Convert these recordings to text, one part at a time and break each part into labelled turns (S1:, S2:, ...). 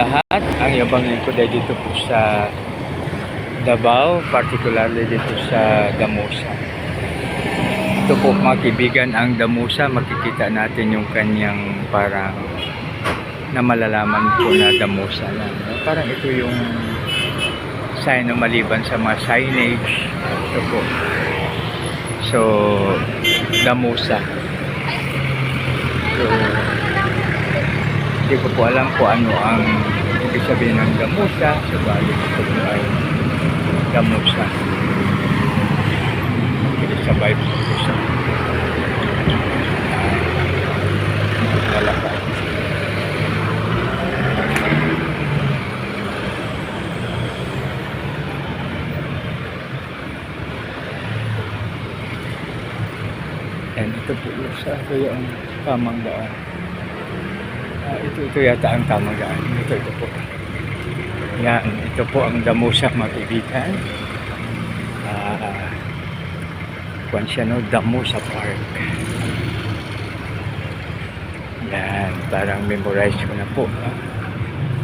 S1: lahat. Ang yabangin ko dito po sa Davao, particularly dito sa Damusa. Ito po mga kaibigan, ang Damusa, makikita natin yung kanyang parang na malalaman po na Damusa na. Parang ito yung sign na maliban sa mga signage. Ito po. So, Damusa. So, hindi ko po alam kung ano ang ibig sabihin ng Damusa. Subalit ito po ay Damusa. Sabay po ito sa lalakad. And ito po sa yung tamang daan. Ito yata ang tamang daan. Ito po. Yan, ito po ang Damusa, mga kaibigan. Kuwan siya, no? Damusa Park. Yan, parang memorize ko na po.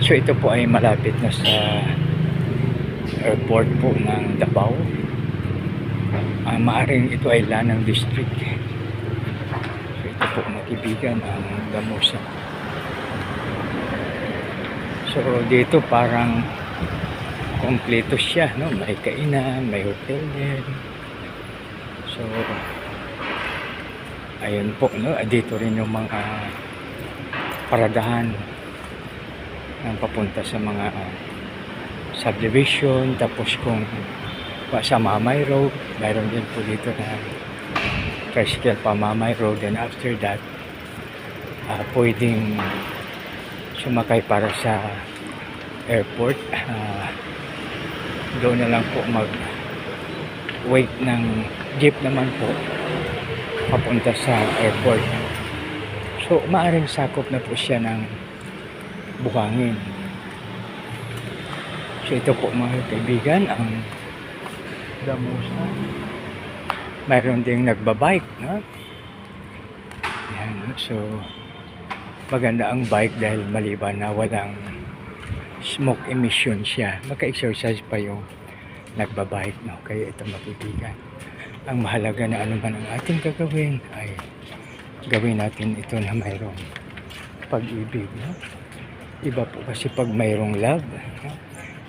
S1: So ito po ay malapit na sa airport po ng Davao. Maaring ito ay Lanang District. So ito po, mga kaibigan, ang Damusa. So dito parang kompleto siya, no? May kainan, may hotel din. So ayun po, no? Dito rin yung mga paradahan ng papunta sa mga subdivision. Tapos kung sa Mamay Road, mayroon din po dito na tricycle pa Mamay Road, and after that pwedeng sumakay para sa airport. Doon na lang po mag wait ng jeep naman po papunta sa airport. So maaaring sakop na po siya ng Buhangin. So ito po, mga kaibigan, ang Damusa. Mayroon ding nagbabike, no? Yan, so maganda ang bike dahil maliban na walang smoke emission siya, maka-exercise pa yung nagbabike, no? Kaya ito, mga kaibigan, ang mahalaga na ano man ang ating gagawin ay gawin natin ito na mayroong pag-ibig, no? Iba po kasi pag mayroong love, no?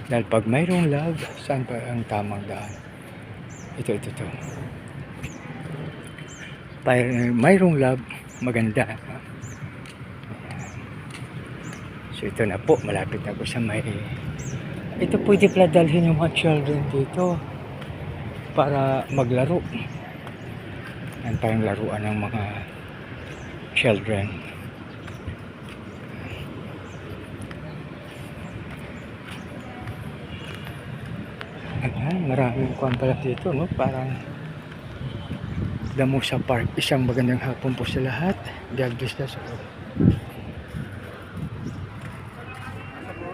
S1: Dahil pag mayroong love, saan pa ang tamang daan? Ito. Mayroong love, maganda, no? So ito na po, malapit na po sa may... Ito pwede pala dalhin yung mga children dito para maglaro. Yan parang laruan ng mga children. Ayan, maraming kuwan pala dito, no? Parang Damusa Park. Isang magandang hapon po sa lahat. God bless us all.